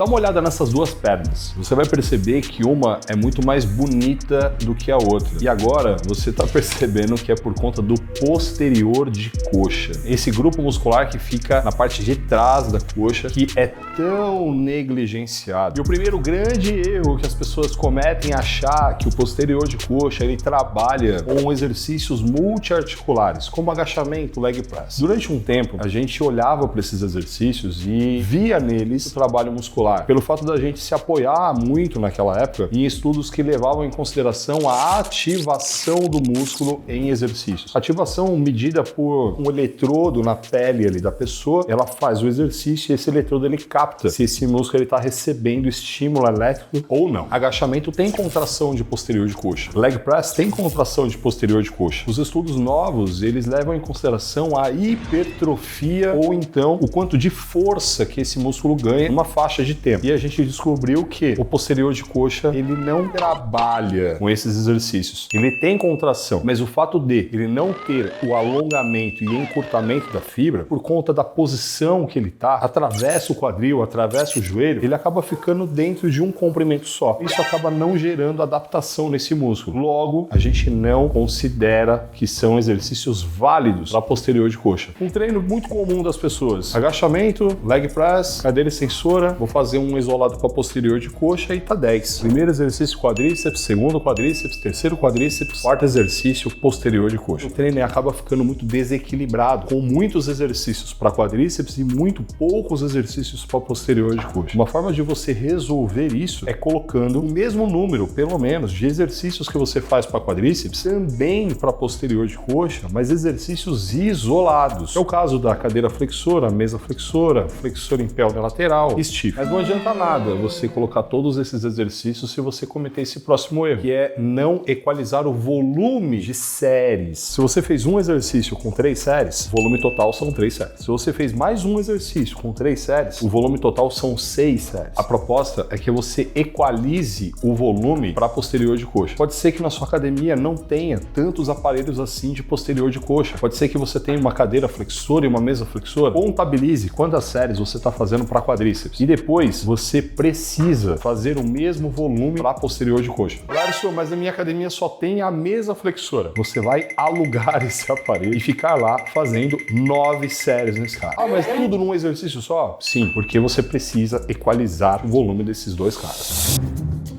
Dá uma olhada nessas duas pernas. Você vai perceber que uma é muito mais bonita do que a outra. E agora você está percebendo que é por conta do posterior de coxa. Esse grupo muscular que fica na parte de trás da coxa, que é tão negligenciado. E o primeiro grande erro que as pessoas cometem é achar que o posterior de coxa ele trabalha com exercícios multiarticulares, como agachamento, leg press. Durante um tempo, a gente olhava para esses exercícios e via neles o trabalho muscular. Pelo fato da gente se apoiar muito naquela época em estudos que levavam em consideração a ativação do músculo em exercícios. Ativação medida por um eletrodo na pele ali da pessoa, ela faz o exercício e esse eletrodo ele capta se esse músculo está recebendo estímulo elétrico ou não. Agachamento tem contração de posterior de coxa. Leg press tem contração de posterior de coxa. Os estudos novos, eles levam em consideração a hipertrofia ou então o quanto de força que esse músculo ganha numa faixa de tempo. E a gente descobriu que o posterior de coxa, ele não trabalha com esses exercícios. Ele tem contração, mas o fato de ele não ter o alongamento e encurtamento da fibra, por conta da posição que ele tá, atravessa o quadril, atravessa o joelho, ele acaba ficando dentro de um comprimento só. Isso acaba não gerando adaptação nesse músculo. Logo, a gente não considera que são exercícios válidos para posterior de coxa. Um treino muito comum das pessoas: agachamento, leg press, cadeira extensora, vou fazer um isolado para posterior de coxa e tá 10. Primeiro exercício quadríceps, segundo quadríceps, terceiro quadríceps, quarto exercício posterior de coxa. O treino acaba ficando muito desequilibrado, com muitos exercícios para quadríceps e muito poucos exercícios para posterior de coxa. Uma forma de você resolver isso é colocando o mesmo número, pelo menos, de exercícios que você faz para quadríceps também para posterior de coxa, mas exercícios isolados. É o caso da cadeira flexora, mesa flexora, flexor em pelve lateral, stiff. Mas não adianta nada você colocar todos esses exercícios se você cometer esse próximo erro, que é não equalizar o volume de séries. Se você fez um exercício com 3 séries, o volume total são 3 séries. Se você fez mais um exercício com 3 séries, o volume total são 6 séries. A proposta é que você equalize o volume para posterior de coxa. Pode ser que na sua academia não tenha tantos aparelhos assim de posterior de coxa. Pode ser que você tenha uma cadeira flexora e uma mesa flexora. Contabilize quantas séries você está fazendo para quadríceps. E depois você precisa fazer o mesmo volume para posterior de coxa. Claro, senhor, mas na minha academia só tem a mesa flexora. Você vai alugar esse aparelho e ficar lá fazendo 9 séries nesse cara. Ah, mas tudo num exercício só? Sim, porque você precisa equalizar o volume desses dois caras.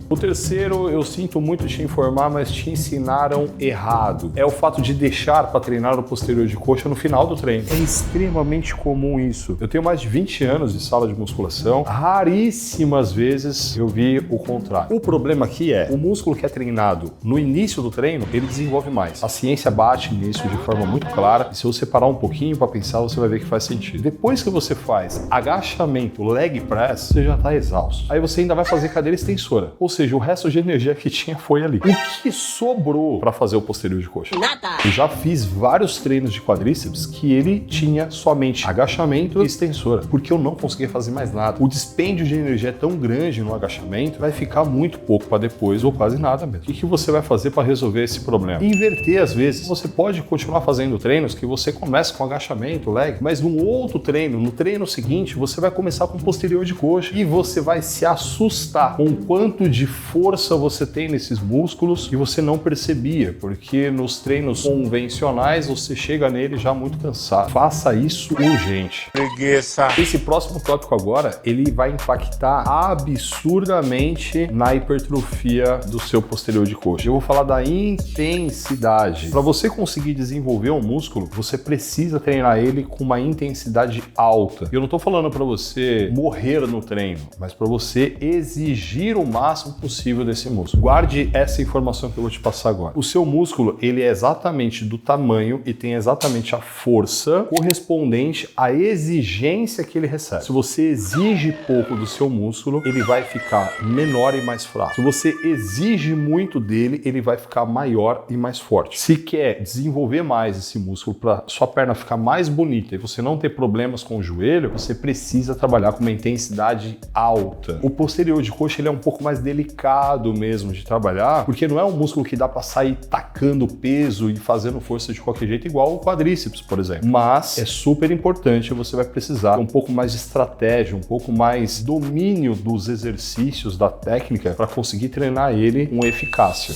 O terceiro, eu sinto muito te informar, mas te ensinaram errado. É o fato de deixar para treinar o posterior de coxa no final do treino. É extremamente comum isso. Eu tenho mais de 20 anos de sala de musculação. Raríssimas vezes eu vi o contrário. O problema aqui é, o músculo que é treinado no início do treino, ele desenvolve mais. A ciência bate nisso de forma muito clara. E se você parar um pouquinho para pensar, você vai ver que faz sentido. Depois que você faz agachamento, leg press, você já está exausto. Aí você ainda vai fazer cadeira extensora. Ou seja, o resto de energia que tinha foi ali. O que sobrou para fazer o posterior de coxa? Nada! Eu já fiz vários treinos de quadríceps que ele tinha somente agachamento e extensora, porque eu não conseguia fazer mais nada. O dispêndio de energia é tão grande no agachamento, vai ficar muito pouco para depois ou quase nada mesmo. O que você vai fazer para resolver esse problema? Inverter às vezes. Você pode continuar fazendo treinos que você começa com agachamento, leg, mas no outro treino, no treino seguinte, você vai começar com posterior de coxa e você vai se assustar com o quanto de força você tem nesses músculos e você não percebia, porque nos treinos convencionais você chega nele já muito cansado. Faça isso urgente. Preguiça. Esse próximo tópico agora, ele vai impactar absurdamente na hipertrofia do seu posterior de coxa. Eu vou falar da intensidade. Para você conseguir desenvolver um músculo, você precisa treinar ele com uma intensidade alta. Eu não estou falando para você morrer no treino, mas para você exigir o máximo possível desse músculo. Guarde essa informação que eu vou te passar agora. O seu músculo, ele é exatamente do tamanho e tem exatamente a força correspondente à exigência que ele recebe. Se você exige pouco do seu músculo, ele vai ficar menor e mais fraco. Se você exige muito dele, ele vai ficar maior e mais forte. Se quer desenvolver mais esse músculo para sua perna ficar mais bonita e você não ter problemas com o joelho, você precisa trabalhar com uma intensidade alta. O posterior de coxa, ele é um pouco mais delicado complicado mesmo de trabalhar, porque não é um músculo que dá para sair tacando peso e fazendo força de qualquer jeito, igual o quadríceps, por exemplo. Mas é super importante, você vai precisar ter um pouco mais de estratégia, um pouco mais domínio dos exercícios, da técnica, para conseguir treinar ele com eficácia.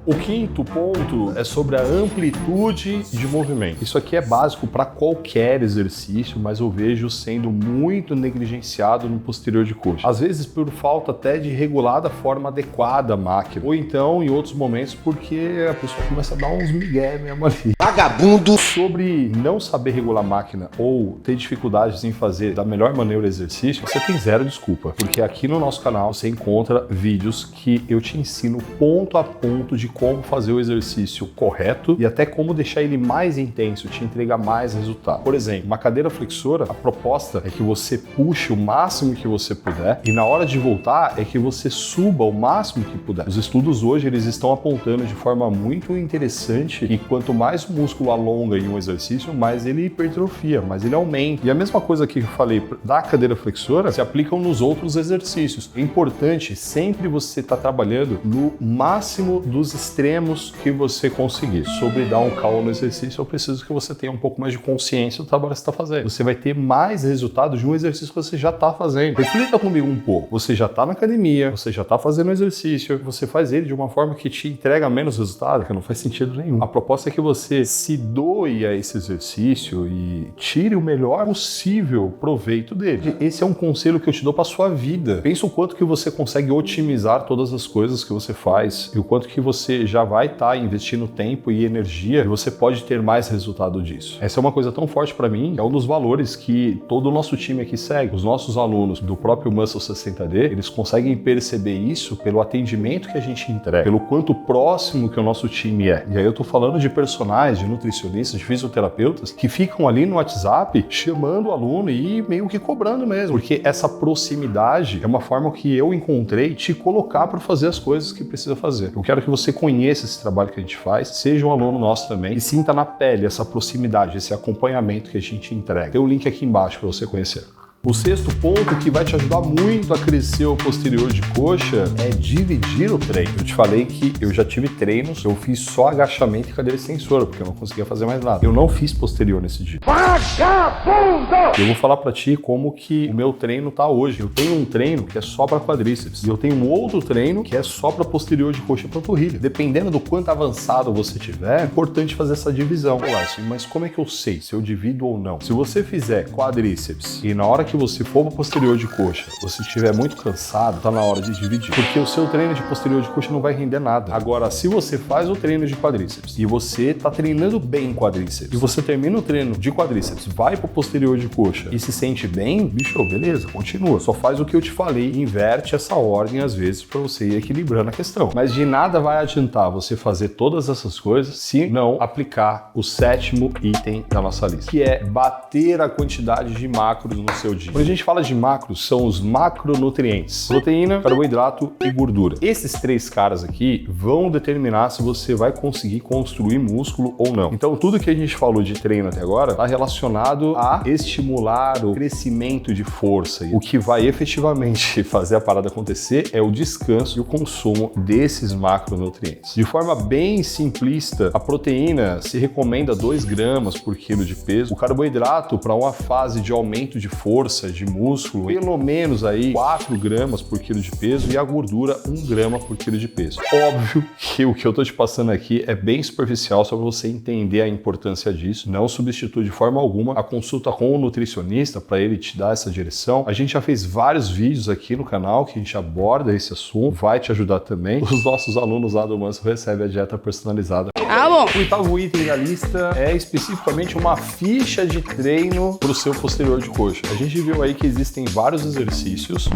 O quinto ponto é sobre a amplitude de movimento. Isso aqui é básico para qualquer exercício, mas eu vejo sendo muito negligenciado no posterior de coxa. Às vezes por falta até de regular da forma adequada a máquina, ou então em outros momentos porque a pessoa começa a dar uns migué mesmo ali. Vagabundo! Sobre não saber regular a máquina ou ter dificuldades em fazer da melhor maneira o exercício, você tem zero desculpa, porque aqui no nosso canal você encontra vídeos que eu te ensino ponto a ponto de como fazer o exercício correto e até como deixar ele mais intenso, te entregar mais resultado. Por exemplo, uma cadeira flexora, a proposta é que você puxe o máximo que você puder e na hora de voltar é que você suba o máximo que puder. Os estudos hoje eles estão apontando de forma muito interessante que quanto mais o músculo alonga em um exercício, mais ele hipertrofia, mais ele aumenta. E a mesma coisa que eu falei da cadeira flexora se aplicam nos outros exercícios. É importante sempre você estar trabalhando no máximo dos extremos que você conseguir. Sobre dar um call no exercício, eu preciso que você tenha um pouco mais de consciência do trabalho que você está fazendo. Você vai ter mais resultados de um exercício que você já está fazendo. Reflita comigo um pouco. Você já está na academia, você já está fazendo o exercício, você faz ele de uma forma que te entrega menos resultado, que não faz sentido nenhum. A proposta é que você se doe a esse exercício e tire o melhor possível proveito dele. Esse é um conselho que eu te dou para sua vida. Pensa o quanto que você consegue otimizar todas as coisas que você faz e o quanto que você já vai estar investindo tempo e energia e você pode ter mais resultado disso. Essa é uma coisa tão forte para mim, é um dos valores que todo o nosso time aqui segue. Os nossos alunos do próprio Muscle 60D, eles conseguem perceber isso pelo atendimento que a gente entrega, pelo quanto próximo que o nosso time é. E aí eu tô falando de personagens, de nutricionistas, de fisioterapeutas que ficam ali no WhatsApp chamando o aluno e meio que cobrando mesmo, porque essa proximidade é uma forma que eu encontrei te colocar para fazer as coisas que precisa fazer. Eu quero que você conheça esse trabalho que a gente faz, seja um aluno nosso também e sinta na pele essa proximidade, esse acompanhamento que a gente entrega. Tem um link aqui embaixo para você conhecer. O sexto ponto que vai te ajudar muito a crescer o posterior de coxa é dividir o treino. Eu te falei que eu já tive treinos, eu fiz só agachamento e cadeira extensora, porque eu não conseguia fazer mais nada. Eu não fiz posterior nesse dia. Vagabundo! Eu vou falar pra ti como que o meu treino tá hoje. Eu tenho um treino que é só pra quadríceps e eu tenho um outro treino que é só pra posterior de coxa e panturrilha. Dependendo do quanto avançado você tiver, é importante fazer essa divisão. Mas como é que eu sei se eu divido ou não? Se você fizer quadríceps e na hora que você for para posterior de coxa, você estiver muito cansado, tá na hora de dividir, porque o seu treino de posterior de coxa não vai render nada. Agora, se você faz o treino de quadríceps e você tá treinando bem quadríceps e você termina o treino de quadríceps, vai para posterior de coxa e se sente bem, bicho, beleza, continua. Só faz o que eu te falei, inverte essa ordem às vezes para você ir equilibrando a questão. Mas de nada vai adiantar você fazer todas essas coisas se não aplicar o sétimo item da nossa lista, que é bater a quantidade de macros no seu dia. Quando a gente fala de macros, são os macronutrientes: proteína, carboidrato e gordura. Esses três caras aqui vão determinar se você vai conseguir construir músculo ou não. Então, tudo que a gente falou de treino até agora está relacionado a estimular o crescimento de força. O que vai efetivamente fazer a parada acontecer é o descanso e o consumo desses macronutrientes. De forma bem simplista, a proteína se recomenda 2 gramas por quilo de peso. O carboidrato, para uma fase de aumento de força, de músculo, pelo menos aí 4 gramas por quilo de peso, e a gordura 1 grama por quilo de peso. Óbvio que o que eu tô te passando aqui é bem superficial, só para você entender a importância disso. Não substitui de forma alguma a consulta com o nutricionista para ele te dar essa direção. A gente já fez vários vídeos aqui no canal que a gente aborda esse assunto, vai te ajudar também. Os nossos alunos lá do Muscle recebem a dieta personalizada. Bom. O oitavo item da lista é especificamente uma ficha de treino para o seu posterior de coxa. A gente viu aí que existem vários exercícios.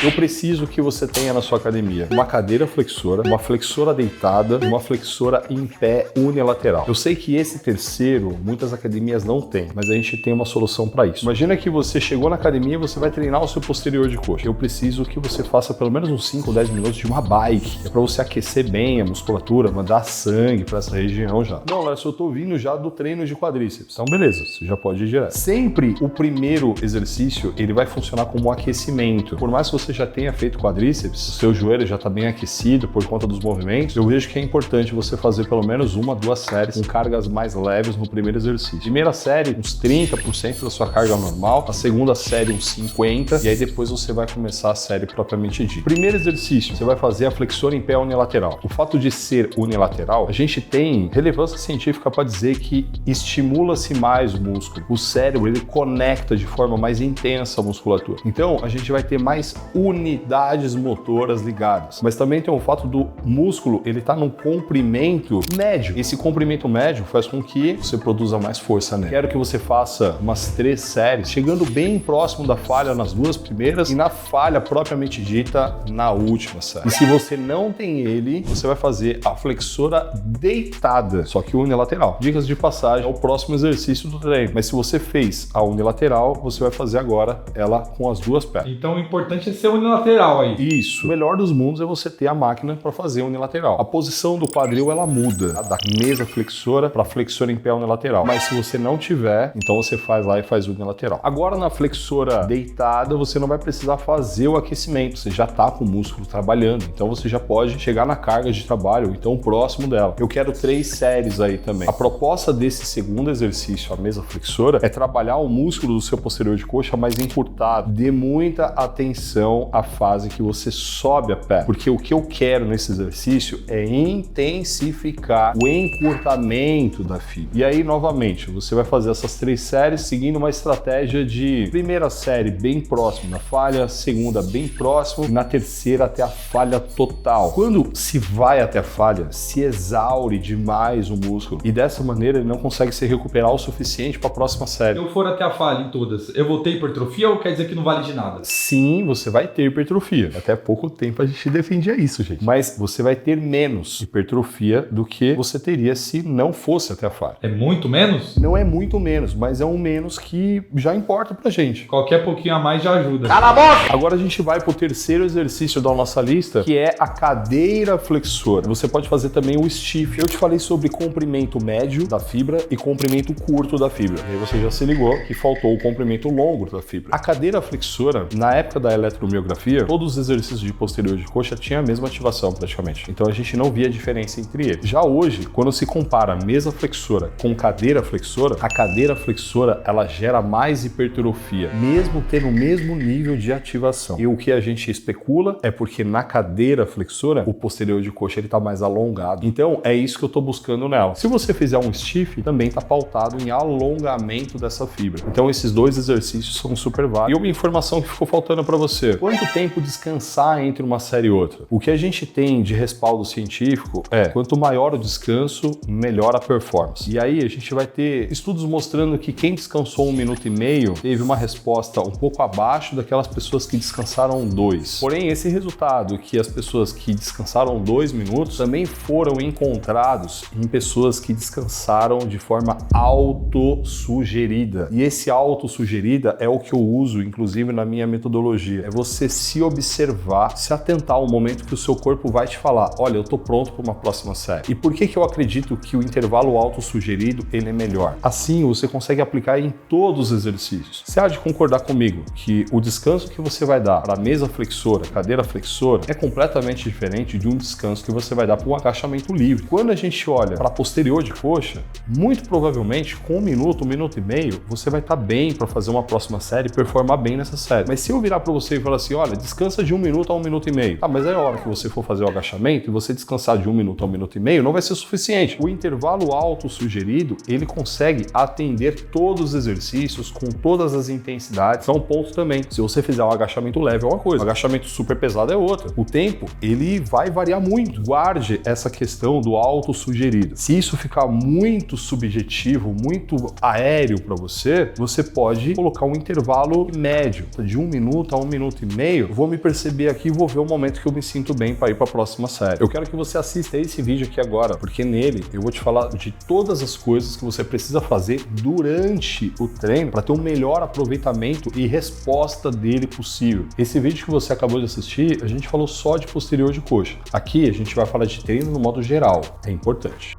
Eu preciso que você tenha na sua academia uma cadeira flexora, uma flexora deitada e uma flexora em pé unilateral. Eu sei que esse terceiro muitas academias não têm, mas a gente tem uma solução para isso. Imagina que você chegou na academia e você vai treinar o seu posterior de coxa. Eu preciso que você faça pelo menos uns 5 ou 10 minutos de uma bike. É para você aquecer bem a musculatura, mandar sangue para essa região já. Não, Lércio, eu tô vindo já do treino de quadríceps. Então beleza, você já pode ir direto. Sempre o primeiro primeiro exercício, ele vai funcionar como um aquecimento. Por mais que você já tenha feito quadríceps, o seu joelho já está bem aquecido por conta dos movimentos, eu vejo que é importante você fazer pelo menos 1 a 2 séries com cargas mais leves no primeiro exercício. Primeira série, uns 30% da sua carga normal, a segunda série, uns 50%, e aí depois você vai começar a série propriamente dita. Primeiro exercício, você vai fazer a flexora em pé unilateral. O fato de ser unilateral, a gente tem relevância científica para dizer que estimula-se mais o músculo. O cérebro, ele conecta de forma mais intensa a musculatura. Então, a gente vai ter mais unidades motoras ligadas. Mas também tem o fato do músculo, ele tá num comprimento médio. Esse comprimento médio faz com que você produza mais força nele. Quero que você faça umas 3 séries, chegando bem próximo da falha nas 2 primeiras e na falha propriamente dita na última série. E se você não tem ele, você vai fazer a flexora deitada, só que unilateral. Dicas de passagem, é o próximo exercício do treino. Mas se você fez a unilateral, você vai fazer agora ela com as 2 pernas. Então o importante é ser unilateral aí. Isso. O melhor dos mundos é você ter a máquina para fazer unilateral. A posição do quadril, ela muda, tá? Da mesa flexora para flexora em pé unilateral. Mas se você não tiver, então você faz lá e faz unilateral. Agora na flexora deitada, você não vai precisar fazer o aquecimento. Você já tá com o músculo trabalhando. Então você já pode chegar na carga de trabalho, então próximo dela. Eu quero 3 séries aí também. A proposta desse segundo exercício, a mesa flexora, é trabalhar o músculo do seu posterior de coxa mais encurtado. Dê muita atenção à fase que você sobe a perna, porque o que eu quero nesse exercício é intensificar o encurtamento da fibra. E aí, novamente, você vai fazer essas 3 séries seguindo uma estratégia de primeira série bem próximo da falha, segunda bem próximo, e na terceira até a falha total. Quando se vai até a falha, se exaure demais o músculo e dessa maneira ele não consegue se recuperar o suficiente para a próxima série. Se eu for até a falha em todas, eu vou ter hipertrofia ou quer dizer que não vale de nada? Sim, você vai ter hipertrofia. Até pouco tempo a gente defendia isso, gente. Mas você vai ter menos hipertrofia do que você teria se não fosse até a falha. É muito menos? Não é muito menos, mas é um menos que já importa pra gente. Qualquer pouquinho a mais já ajuda. Cala a boca! Agora a gente vai pro terceiro exercício da nossa lista, que é a cadeira flexora. Você pode fazer também o stiff. Eu te falei sobre comprimento médio da fibra e comprimento curto da fibra. E aí você já se ligou que faltou o comprimento longo da fibra. A cadeira flexora, na época da eletromiografia, todos os exercícios de posterior de coxa tinham a mesma ativação praticamente. Então a gente não via diferença entre eles. Já hoje, quando se compara mesa flexora com cadeira flexora, a cadeira flexora ela gera mais hipertrofia, mesmo tendo o mesmo nível de ativação. E o que a gente especula é porque na cadeira flexora, o posterior de coxa ele tá mais alongado. Então é isso que eu tô buscando nela. Se você fizer um stiff, também tá pautado em alongamento dessa fibra. Então esses 2 exercícios são super válidos. E uma informação que ficou faltando para você: quanto tempo descansar entre uma série e outra? O que a gente tem de respaldo científico é quanto maior o descanso, melhor a performance. E aí a gente vai ter estudos mostrando que quem descansou 1 minuto e meio teve uma resposta um pouco abaixo daquelas pessoas que descansaram 2. Porém, esse resultado que as pessoas que descansaram 2 minutos também foram encontrados em pessoas que descansaram de forma autossugerida. E esse autossugerida é o que eu uso, inclusive, na minha metodologia. É você se observar, se atentar ao momento que o seu corpo vai te falar: olha, eu tô pronto para uma próxima série. E por que eu acredito que o intervalo autossugerido ele é melhor? Assim, você consegue aplicar em todos os exercícios. Você há de concordar comigo que o descanso que você vai dar para a mesa flexora, cadeira flexora, é completamente diferente de um descanso que você vai dar para um agachamento livre. Quando a gente olha para a posterior de coxa, muito provavelmente com 1 minuto, 1 minuto e meio, você vai estar bem para fazer uma próxima série e performar bem nessa série. Mas se eu virar para você e falar assim: olha, descansa de 1 minuto a 1 minuto e meio. Ah, mas aí a hora que você for fazer o agachamento e você descansar de 1 minuto a 1 minuto e meio, não vai ser suficiente. O intervalo autossugerido, ele consegue atender todos os exercícios com todas as intensidades. É um ponto também. Se você fizer um agachamento leve é uma coisa, um agachamento super pesado é outra. O tempo, ele vai variar muito. Guarde essa questão do autossugerido. Se isso ficar muito subjetivo, muito aéreo para você, você pode colocar um intervalo médio, de 1 minuto a 1 minuto e meio. Vou me perceber aqui e vou ver o momento que eu me sinto bem para ir para a próxima série. Eu quero que você assista esse vídeo aqui agora, porque nele eu vou te falar de todas as coisas que você precisa fazer durante o treino para ter um melhor aproveitamento e resposta dele possível. Esse vídeo que você acabou de assistir, a gente falou só de posterior de coxa. Aqui a gente vai falar de treino no modo geral. É importante.